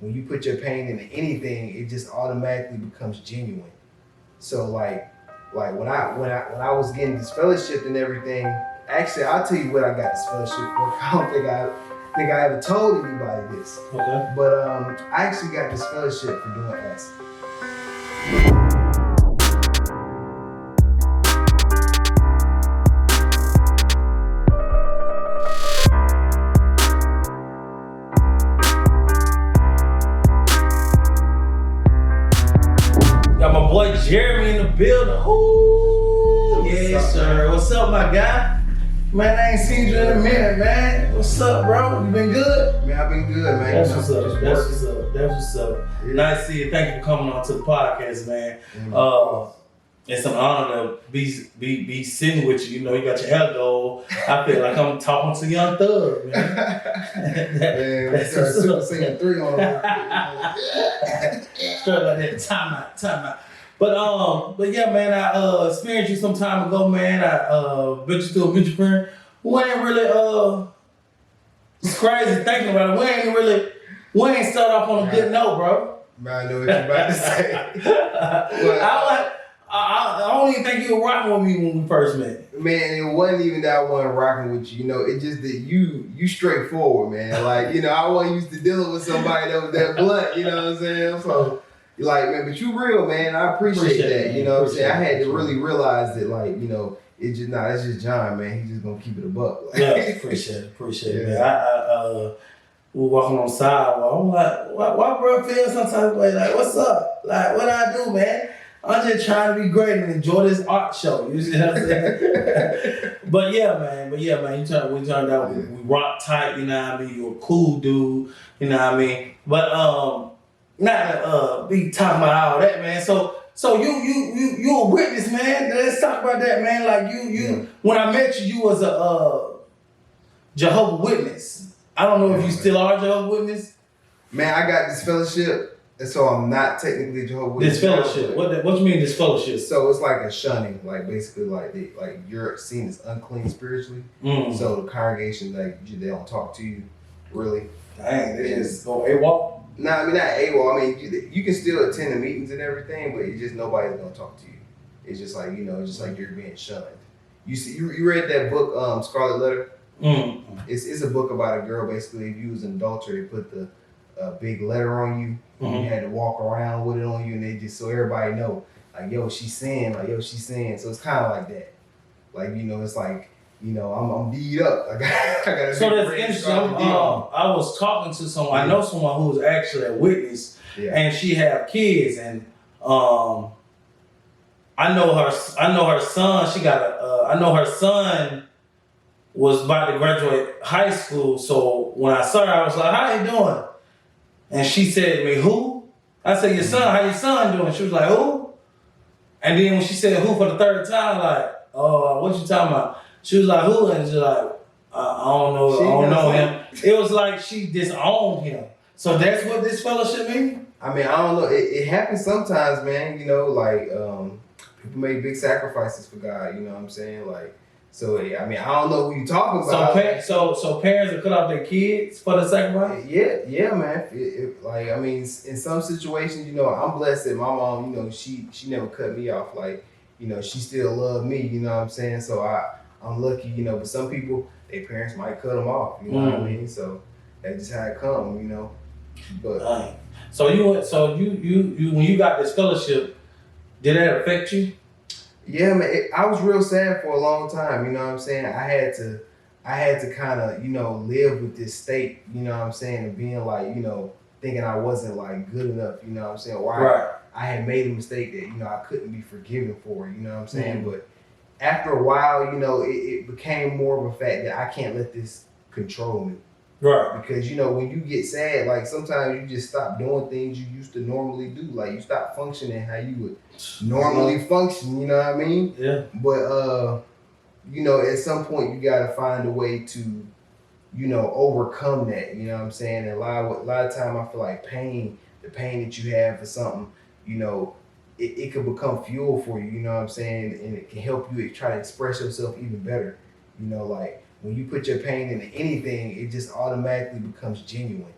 when you put your pain into anything, it just automatically becomes genuine. So like when I was getting disfellowshipped and everything, actually I'll tell you what I got disfellowshipped for. I don't think I ever told anybody this. Okay. But I actually got disfellowshipped for doing acid. Got my boy Jeremy in the building. Ooh, yes, sir. What's up, my guy? Man, I ain't seen you in a minute, man. What's up, bro? You been good? Man, I've been good, man. That's what's up. That's what's up. Yeah. Nice to see you. Thank you for coming on to the podcast, man. It's an honor to be sitting with you. You know, you got your hair gold. I feel like I'm talking to Young Thug, man. Man, we started Super Saiyan 3 on Straight like that. Time out. But yeah, man, I experienced you some time ago, man. I bet you to a mutual friend. We ain't really it's crazy thinking about it. We ain't start off on a good note, bro. Man, I know what you're about to say. But, I don't even think you were rocking with me when we first met. Man, it wasn't even that I wasn't rocking with you. You know, it just that you straightforward, man. Like, you know, I wasn't used to dealing with somebody that was that blunt, you know what I'm saying? So, like, man, but you real, man. I appreciate that. Man. You know what I'm saying? I had to really realize that, like, you know, it's just that's just John, man. He's just gonna keep it a buck. Like, yeah, appreciate it, man. I we were walking on the sidewalk. I'm like, why bro feel some type of way? Like, what's up? Like, what I do, man? I'm just trying to be great and enjoy this art show. You see what I'm saying? But yeah, man. We turned out, we rock tight, you know what I mean? You're a cool dude, you know what I mean? But not to be talking about all that, man. So you a witness, man. Let's talk about that, man. Like you when I met you, you was a Jehova Witness. I don't know if you still are Jehova Witness. Man, I got disfellowship. And so I'm not technically Jehovah's Witness. Disfellowship. What you mean disfellowship? So it's like a shunning, like basically like you're seen as unclean spiritually. So the congregation, like, they don't talk to you, really. Dang, they just go AWOL? No, I mean not AWOL. I mean you can still attend the meetings and everything, but it's just nobody's gonna talk to you. It's just like, you know, it's just like you're being shunned. You read that book, Scarlet Letter? It's a book about a girl. Basically, if you was an adulterer, they put the big letter on you. You had to walk around with it on you, and they just so everybody know, like, yo, she's sin. So it's kind of like that. Like, you know, it's like, you know, I'm D'd up. I got. So that's interesting. I was talking to someone. I know someone who was actually a witness, and she have kids, and I know her son. She got I know her son was about to graduate high school. So when I saw her, I was like, "How you doing?" And she said to me, "Who?" I said, "Your son. How your son doing?" She was like, "Who?" And then when she said "who" for the third time, like, "Oh, what you talking about?" She was like, "Who?" And she's like, "I don't know. I don't know him." It was like she disowned him. So that's what disfellowship means? I mean, I don't know. It happens sometimes, man. You know, like people make big sacrifices for God. You know what I'm saying? Like. So, I mean, I don't know who you're talking about. So parents will cut off their kids for the sacrifice? Yeah, man. Like, I mean, in some situations, you know, I'm blessed that my mom, you know, she never cut me off. Like, you know, she still loved me, you know what I'm saying? So I'm lucky, you know, but some people, their parents might cut them off, you know what I mean? So that's just how it comes, you know. But So you when you got this fellowship, did that affect you? Yeah, man, I was real sad for a long time, you know what I'm saying? I had to kind of, you know, live with this state, you know what I'm saying, and being like, you know, thinking I wasn't like good enough, you know what I'm saying? Or I had made a mistake that, you know, I couldn't be forgiven for, you know what I'm saying? But after a while, you know, it became more of a fact that I can't let this control me. Right. Because, you know, when you get sad, like sometimes you just stop doing things you used to normally do. Like you stop functioning how you would normally function, you know what I mean? Yeah. But, you know, at some point you got to find a way to, you know, overcome that, you know what I'm saying? And a lot of time I feel like the pain that you have for something, you know, it could become fuel for you, you know what I'm saying? And it can help you try to express yourself even better, you know, like, when you put your pain into anything, it just automatically becomes genuine.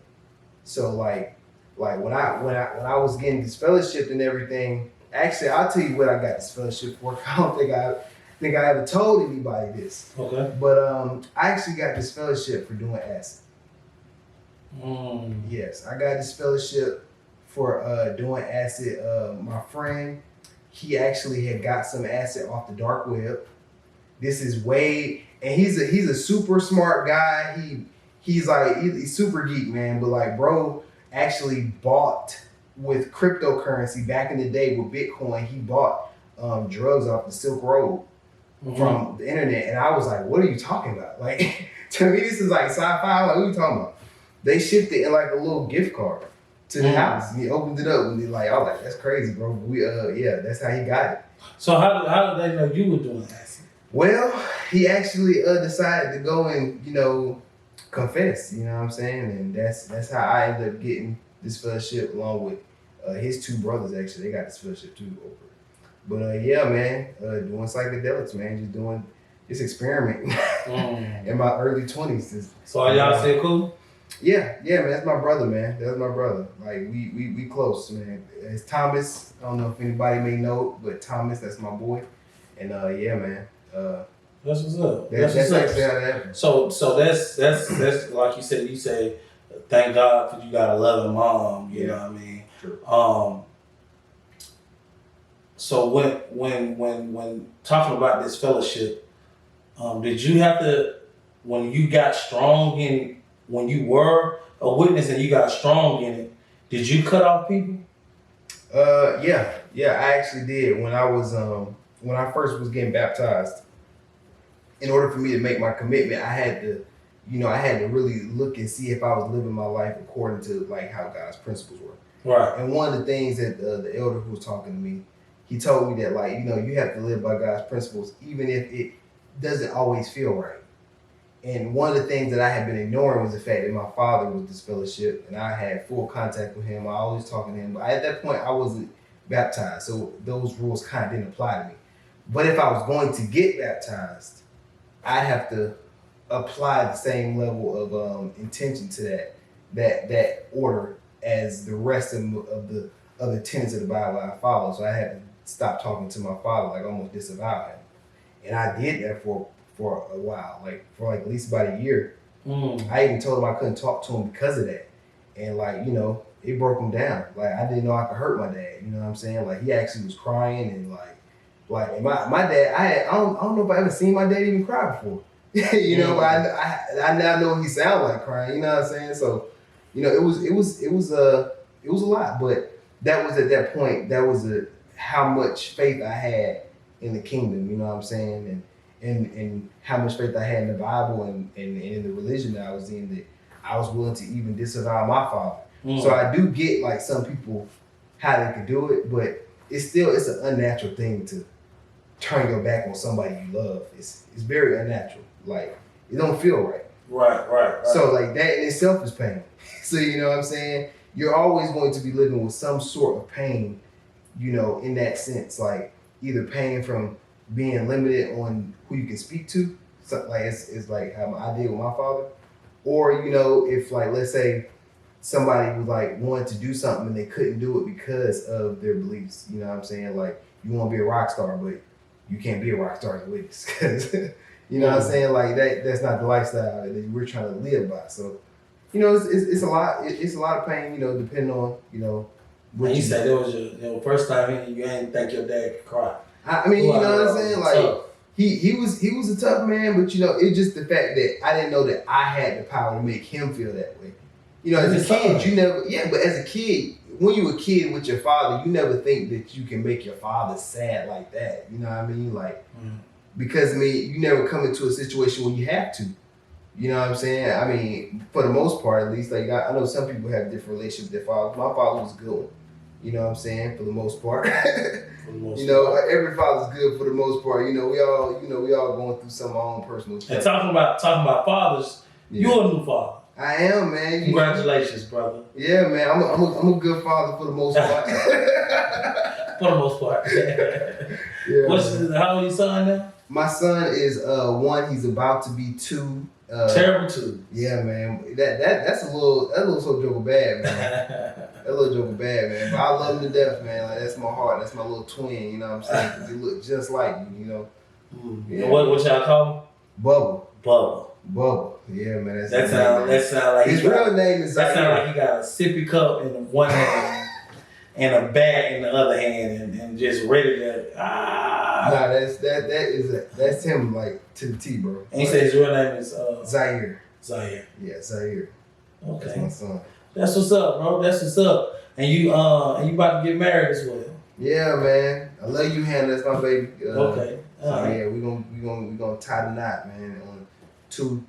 So like Like when I was getting disfellowshipped and everything. Actually, I'll tell you what I got disfellowshipped for. I don't think I ever told anybody this. Okay. But I actually got disfellowshipped for doing acid. Mm. Yes, I got disfellowshipped for doing acid. My friend, he actually had got some acid off the dark web. This is Wade, and he's a super smart guy. He's super geek, man. But like, bro, actually bought with cryptocurrency back in the day with Bitcoin. He bought drugs off the Silk Road from the internet, and I was like, "What are you talking about?" Like, to me, this is like sci-fi. Like, what are you talking about? They shipped it in like a little gift card to the house, and he opened it up, and he like, I was like, "That's crazy, bro." We that's how he got it. So how did they know you were doing acid? Well, he actually decided to go and confess. You know what I'm saying? And that's how I ended up getting this fellowship along with his two brothers. Actually, they got this fellowship too over it. But yeah, man, doing psychedelics, man, just doing this experiment in my early 20s. So are y'all still cool? Yeah, man, that's my brother, man. That's my brother. Like we close, man. It's Thomas. I don't know if anybody may know, but Thomas, that's my boy. And yeah, man. That's what's up. That's actually how that happened. So that's like you said. You say, thank God for you got a loving mom. You know what I mean? True. So when talking about this fellowship, did you have to, when you got strong in, when you were a witness and you got strong in it, did you cut off people? Yeah, I actually did. When I first was getting baptized, in order for me to make my commitment, I had to really look and see if I was living my life according to like how God's principles were. Right. And one of the things that the elder who was talking to me, he told me that like, you have to live by God's principles, even if it doesn't always feel right. And one of the things that I had been ignoring was the fact that my father was disfellowshipped and I had full contact with him. I always talking to him, but at that point I wasn't baptized, so those rules kind of didn't apply to me. But if I was going to get baptized, I'd have to apply the same level of intention to that order as the rest of the other tenets of the Bible I follow. So I had to stop talking to my father, like almost disavow him. And I did that for a while, like for like at least about a year. I even told him I couldn't talk to him because of that. And like, it broke him down. Like I didn't know I could hurt my dad. You know what I'm saying? Like he actually was crying and like my dad, I don't know if I ever seen my dad even cry before. But I now know he sounds like crying. You know what I'm saying? So, it was a lot. But that was at that point. That was how much faith I had in the kingdom. You know what I'm saying? And how much faith I had in the Bible and in the religion that I was in, that I was willing to even disavow my father. So I do get like some people how they could do it, but it's an unnatural thing to turn your back on somebody you love. It's very unnatural. Like it don't feel right. Right. So like that in itself is pain. So you know what I'm saying? You're always going to be living with some sort of pain, in that sense. Like either pain from being limited on who you can speak to. So like it's like how I did with my father. Or, if like let's say somebody was like wanted to do something and they couldn't do it because of their beliefs. You know what I'm saying? Like you want to be a rock star, but you can't be a rock star as a witness because you know what I'm saying? Like that's not the lifestyle that we're trying to live by. So, it's a lot. It's a lot of pain. Depending on What you said it was your first time in, you didn't think your dad could cry. I mean, you know what I'm saying? Like he was a tough man, but it's just the fact that I didn't know that I had the power to make him feel that way. As a kid, but as a kid, when you were a kid with your father, you never think that you can make your father sad like that. You know what I mean? Like, because you never come into a situation where you have to. You know what I'm saying? I mean, for the most part, at least, like I know some people have different relationships with their fathers. My father was a good one. You know what I'm saying? For the most part. Every father's good for the most part. We all going through some of our own personal stuff. And talking about fathers, you're a new father. I am, man. Congratulations, brother. Yeah, man. I'm a good father for the most part. For the most part. Yeah. How old is your son now? My son is 1. He's about to be 2. Terrible 2. Yeah, man. That's a little so joke bad, man. That little joker bad, man. But I love him to death, man. Like that's my heart. That's my little twin. You know what I'm saying? Because he look just like me. You know. Yeah. What y'all call him? Bubble. Yeah, man. That sound like his real name is. That sound like he got a sippy cup in one hand and a bat in the other hand, and just ready to. Nah, that's him like to the T, bro. And he said his real name is Zaire. Yeah, Zaire. Okay. That's my son. That's what's up, bro. That's what's up. And you about to get married as well. Yeah, man. I love you, Hannah. That's my baby. Okay. Yeah, we gonna tie the knot, man. On 2.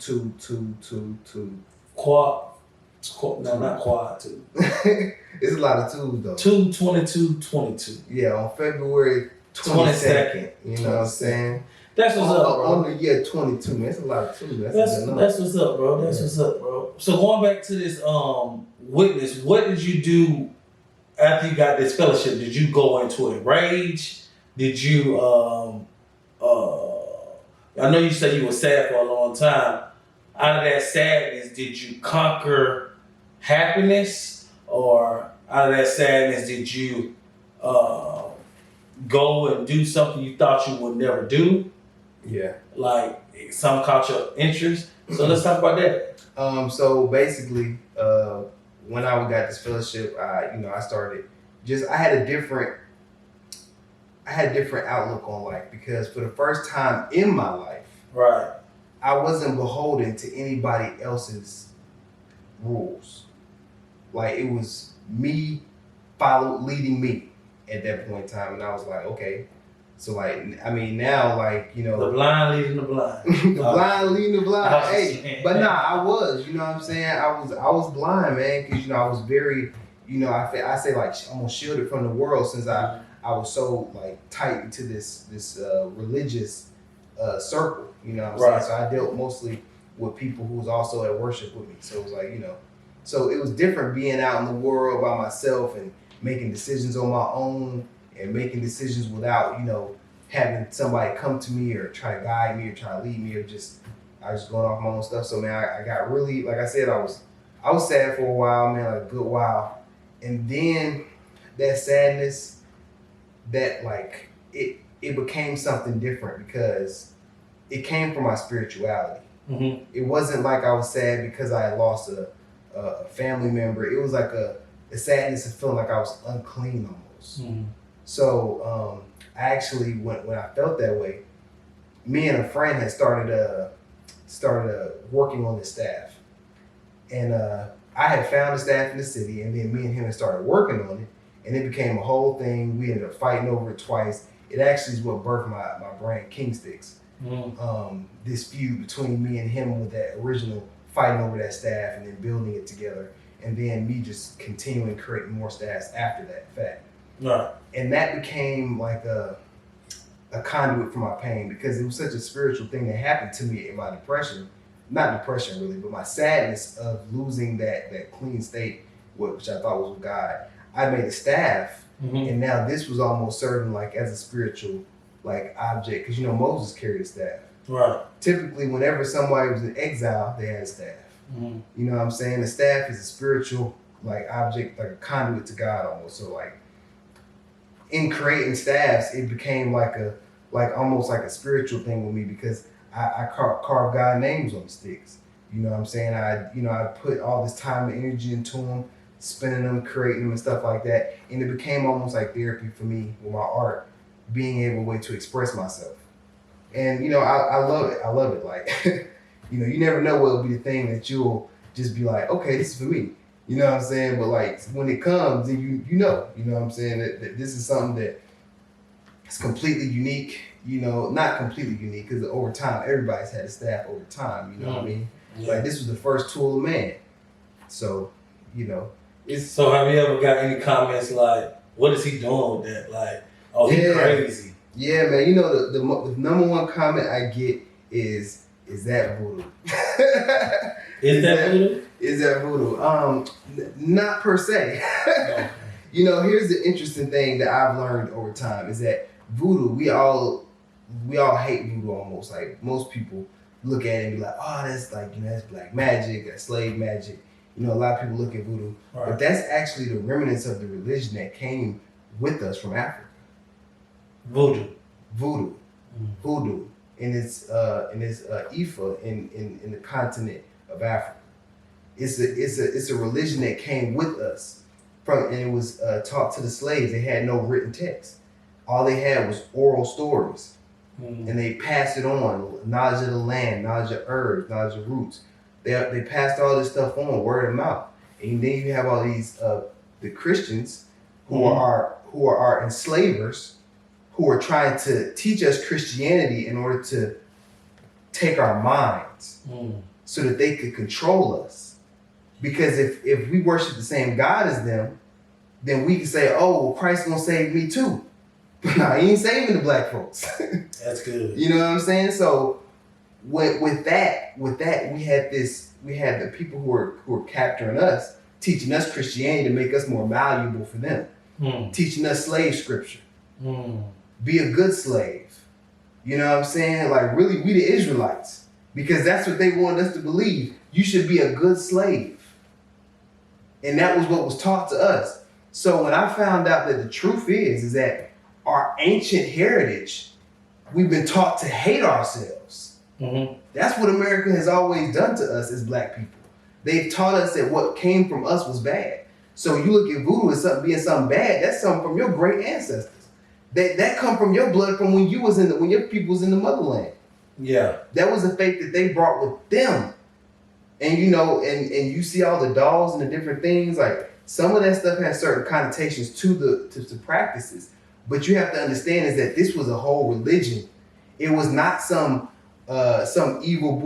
Quad. No, not quad 2. It's a lot of twos though. 2/22/22. Yeah, on February 22nd. You know what I'm saying? That's what's up, bro. On the year 22, man. That's a lot of twos. That's what's up, bro. That's what's up, bro. So going back to this witness, what did you do after you got this fellowship? Did you go into a rage? Did you I know you said you were sad for a long time. Out of that sadness, did you conquer happiness? Or out of that sadness, did you go and do something you thought you would never do? Yeah. Like some caught your interest. So let's talk about that. So basically, when I got this fellowship, I started I had a different outlook on life, because for the first time in my life, right, I wasn't beholden to anybody else's rules. Like it was me leading me at that point in time, and I was like, okay. So now the blind leading the blind. The blind leading the blind. Hey, but I was, you know what I'm saying? I was blind, man, because I was very, I say like I'm almost shielded from the world, since I was so like tight into this religious circle, you know what I'm saying? So I dealt mostly with people who was also at worship with me. So it was like, so it was different being out in the world by myself and making decisions on my own and making decisions without, having somebody come to me or try to guide me or try to lead me, or I was going off my own stuff. So man, I got really, like I said, I was sad for a while, man, like a good while. And then that sadness, that like it became something different, because it came from my spirituality. Mm-hmm. It wasn't like I was sad because I had lost a family member. It was like a sadness of feeling like I was unclean almost. Mm-hmm. So I actually, when I felt that way, me and a friend had started working on the staff. And I had found a staff in the city, and then me and him had started working on it, and it became a whole thing. We ended up fighting over it twice. It actually is what birthed my brand, KNGSTX. Mm-hmm. This feud between me and him with that original fighting over that staff and then building it together, and then me just continuing creating more staffs after that fact. Right. And that became like a conduit for my pain, because it was such a spiritual thing that happened to me in my depression. Not depression really, but my sadness of losing that clean state, which I thought was with God. I made a staff, mm-hmm. and now this was almost serving like as a spiritual like object, because Moses carried a staff. Right. Typically, whenever somebody was in exile, they had a staff. Mm-hmm. You know what I'm saying? The staff is a spiritual like object, like a conduit to God almost. So like in creating staffs, it became almost like a spiritual thing with me, because I carved God names on the sticks. You know what I'm saying? I put all this time and energy into them, spinning them, creating them and stuff like that. And it became almost like therapy for me with my art, being able to express myself. And, I love it. I love it. Like, you never know what will be the thing that you'll just be like, okay, this is for me. You know what I'm saying? But like when it comes, then you know what I'm saying? That this is something that is completely unique, not completely unique, because over time, everybody's had a staff over time, you know what I mean? Yeah. Like this was the first tool of man. So, it's... So have you ever got any comments like, what is he doing with that? Like, oh, he's crazy. Yeah, man. The number one comment I get is that voodoo? Is that voodoo? Is that voodoo? Not per se. Okay. Here's the interesting thing that I've learned over time is that voodoo, we all hate voodoo almost. Like most people look at it and be like, oh, that's like, that's black magic, that's slave magic. You know, a lot of people look at voodoo, but that's actually the remnants of the religion that came with us from Africa. Voodoo. Voodoo. And it's Ifa in the continent of Africa. It's a religion that came with us and it was taught to the slaves. They had no written text. All they had was oral stories. And they passed it on, knowledge of the land, knowledge of herbs, knowledge of roots. They passed all this stuff on, word of mouth. And then you have all these the Christians who are our enslavers, who are trying to teach us Christianity in order to take our minds so that they could control us. Because if we worship the same God as them, then we can say, oh, well, Christ gonna save me too. But nah, he ain't saving the black folks. That's good. You know what I'm saying? So with that, we had the people who were capturing us, teaching us Christianity to make us more valuable for them, teaching us slave scripture. Be a good slave. You know what I'm saying? Like really, we the Israelites, because that's what they wanted us to believe. You should be a good slave. And that was what was taught to us. So when I found out that the truth is that our ancient heritage, we've been taught to hate ourselves. That's what America has always done to us as black people. They've taught us that what came from us was bad. So you look at voodoo as being something bad, that's something from your great ancestors. That come from your blood from when your people was in the motherland. Yeah. That was a faith that they brought with them. And you know, and you see all the dolls and the different things, like some of that stuff has certain connotations to practices. But you have to understand is that this was a whole religion. It was not some evil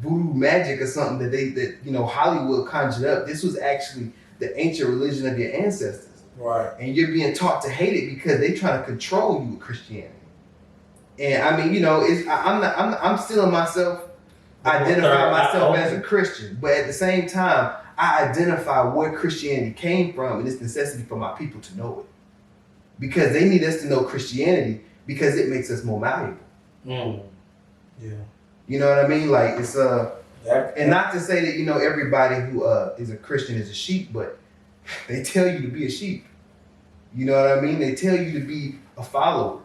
voodoo magic or something that Hollywood conjured up. This was actually the ancient religion of your ancestors. Right. And you're being taught to hate it because they try to control you with Christianity. And I mean, I'm still in myself, identify myself as a Christian, but at the same time, I identify where Christianity came from and its necessity for my people to know it. Because they need us to know Christianity because it makes us more valuable. Yeah. You know what I mean? Like it's and not to say that everybody who is a Christian is a sheep, but they tell you to be a sheep. You know what I mean? They tell you to be a follower,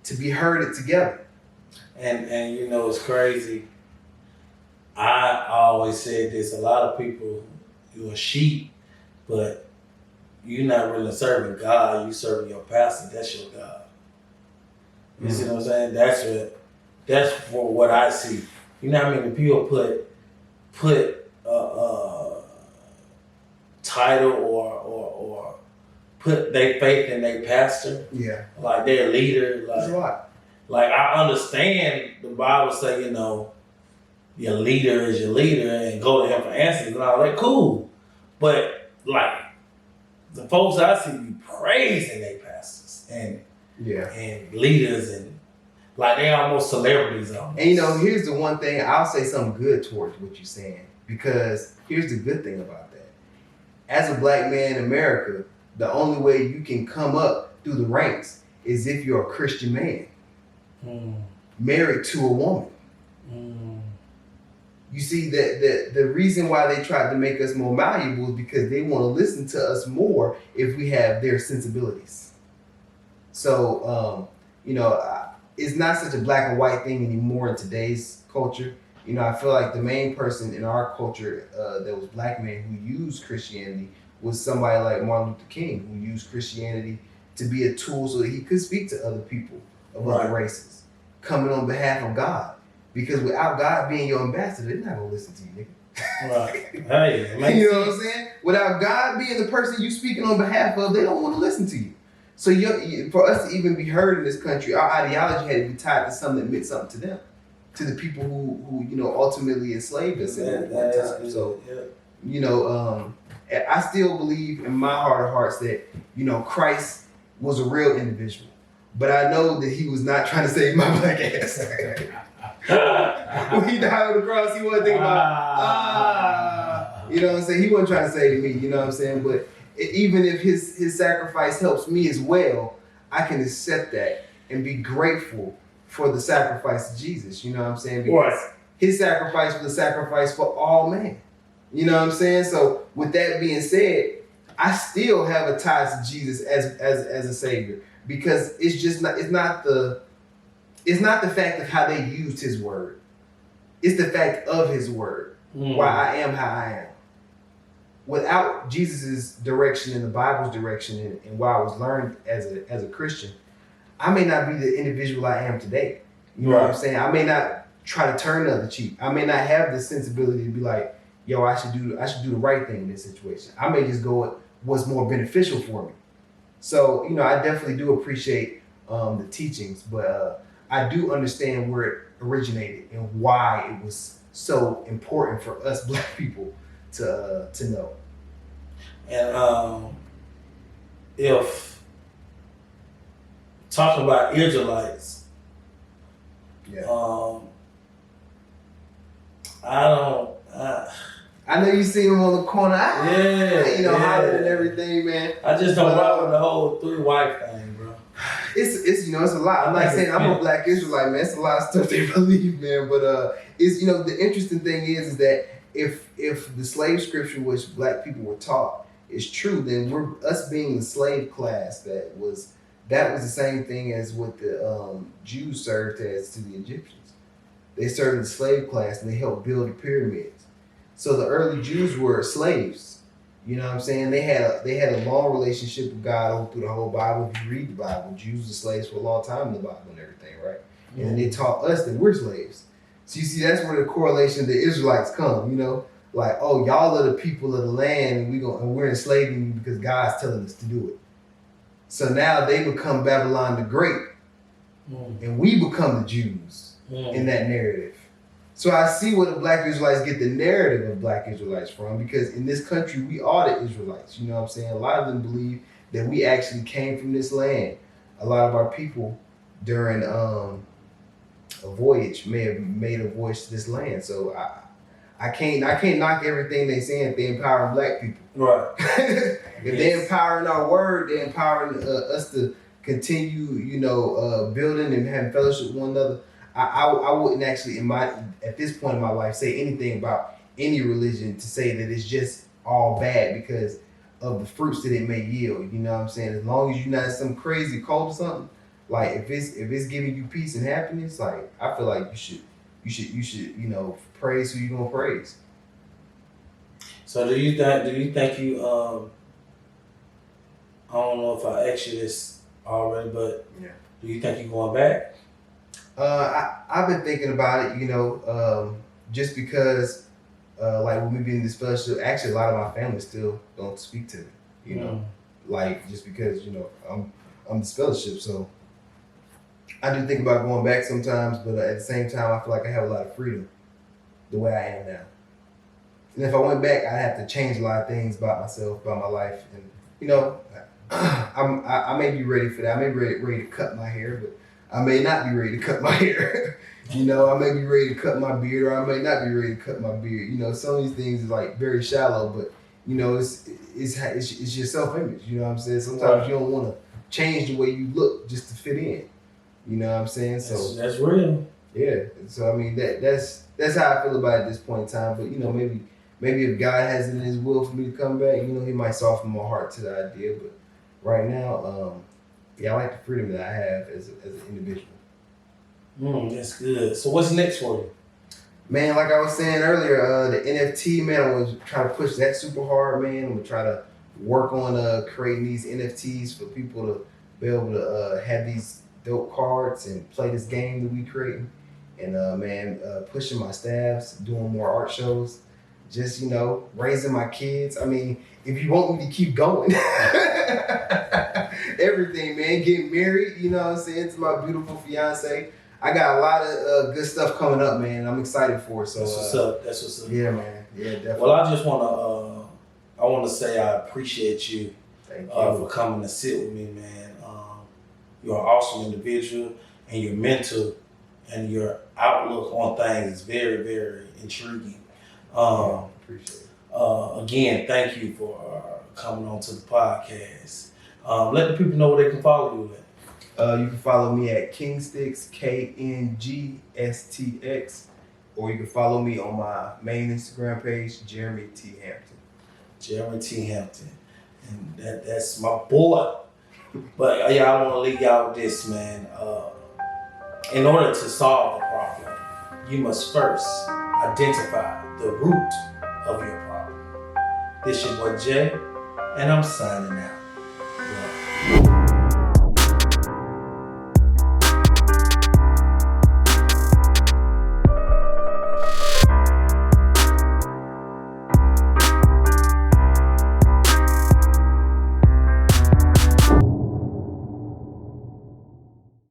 to be herded together. And it's crazy. I always said this, a lot of people, you're a sheep, but you're not really serving God, you serving your pastor, that's your God. You see what I'm saying? That's for what I see. You know how many people put title or put their faith in their pastor. Yeah. Like their leader. Like I understand the Bible say, your leader is your leader and go to him for answers and all that. Cool. But like the folks I see be praising their pastors and leaders and like they almost celebrities almost. And here's the one thing, I'll say something good towards what you're saying, because here's the good thing about that. As a black man in America, the only way you can come up through the ranks is if you're a Christian man, married to a woman. You see, that the reason why they tried to make us more valuable is because they want to listen to us more if we have their sensibilities. So, it's not such a black and white thing anymore in today's culture. I feel like the main person in our culture that was black men who used Christianity was somebody like Martin Luther King, who used Christianity to be a tool so that he could speak to other people of other races, coming on behalf of God. Because without God being your ambassador, they're not gonna listen to you, nigga. Right. Hey, you know what I'm saying? Without God being the person you speaking on behalf of, they don't want to listen to you. So for us to even be heard in this country, our ideology had to be tied to something that meant something to them, to the people who ultimately enslaved us at one time. So, I still believe in my heart of hearts that Christ was a real individual, but I know that he was not trying to save my black ass. When he died on the cross, he wasn't thinking about, you know what I'm saying? He wasn't trying to save me, you know what I'm saying? But even if his sacrifice helps me as well, I can accept that and be grateful for the sacrifice of Jesus, you know what I'm saying? Because his sacrifice was a sacrifice for all men. You know what I'm saying? So with that being said, I still have a tie to Jesus as a savior, because it's just not the fact of how they used his word. It's the fact of his word. Why I am how I am. Without Jesus's direction and the Bible's direction and what I was learned as a Christian, I may not be the individual I am today. You know what I'm saying? I may not try to turn the other cheek. I may not have the sensibility to be like, yo, I should do the right thing in this situation. I may just go with what's more beneficial for me. So, you know, I definitely do appreciate the teachings, but I do understand where it originated and why it was so important for us Black people to know. And if talking about Israelites, I know you see him on the corner. Hollering and everything, man. I just don't rock with the whole 3-wife thing, bro. It's it's a lot. I'm not saying I'm a Black Israelite, man. It's a lot of stuff they believe, man. But it's the interesting thing is that if the slave scripture which Black people were taught is true, then us being the slave class that was the same thing as what the Jews served as to the Egyptians. They served the slave class and they helped build the pyramids. So the early Jews were slaves. You know what I'm saying? They had a long relationship with God through the whole Bible. If you read the Bible, Jews were slaves for a long time in the Bible and everything, right? Mm-hmm. And they taught us that we're slaves. So you see, that's where the correlation of the Israelites come, you know? Like, oh, y'all are the people of the land and we're enslaving you because God's telling us to do it. So now they become Babylon the Great, and we become the Jews in that narrative. So I see where the Black Israelites get the narrative of Black Israelites from, because in this country, we are the Israelites. You know what I'm saying? A lot of them believe that we actually came from this land. A lot of our people during a voyage may have made a voyage to this land. So I can't knock everything they saying if they empowering Black people. Right. If they empowering our word, they empowering us to continue, building and having fellowship with one another. I wouldn't actually at this point in my life say anything about any religion to say that it's just all bad because of the fruits that it may yield. You know what I'm saying? As long as you're not some crazy cult or something, like if it's giving you peace and happiness, like I feel like you should praise who you're gonna praise. So do you think you I don't know if I asked you this already, but do you think you're going back? I've been thinking about it, just because, like when we be in this fellowship, actually a lot of my family still don't speak to me, like just because, I'm this fellowship. So I do think about going back sometimes, but at the same time, I feel like I have a lot of freedom the way I am now. And if I went back, I'd have to change a lot of things about myself, about my life. And, I may be ready for that. I may be ready to cut my hair, but I may not be ready to cut my hair. I may be ready to cut my beard, or I may not be ready to cut my beard. Some of these things is like very shallow, but it's your self-image. You know what I'm saying? Sometimes you don't want to change the way you look just to fit in. You know what I'm saying? So that's real. Yeah. So I mean that's how I feel about it at this point in time. But maybe if God has it in His will for me to come back, He might soften my heart to the idea. But right now, I like the freedom that I have as an individual. That's good. So what's next for you? Man, like I was saying earlier, the NFT, man, I'm going to try to push that super hard, man. I'm going to try to work on creating these NFTs for people to be able to have these dope cards and play this game that we creating. And, pushing my staffs, doing more art shows, just, raising my kids. I mean, if you want me to keep going, everything, man, getting married, you know what I'm saying, to my beautiful fiance. I got a lot of good stuff coming up, man. I'm excited for it. So That's what's up. Yeah, man. Yeah, definitely. Well, I just want to say I appreciate you, for coming to sit with me, man. You're an awesome individual, and your mental and your outlook on things is very, very intriguing. Appreciate it. Again, thank you for coming on to the podcast. Let the people know where they can follow you at. You can follow me at KNGSTX, KNGSTX. or you can follow me on my main Instagram page, Jeremy T. Hampton. Jeremy T. Hampton. And that's my boy. But yeah, I want to leave y'all with this, man. In order to solve the problem, you must first identify the root of your problem. This your boy Jay, and I'm signing out.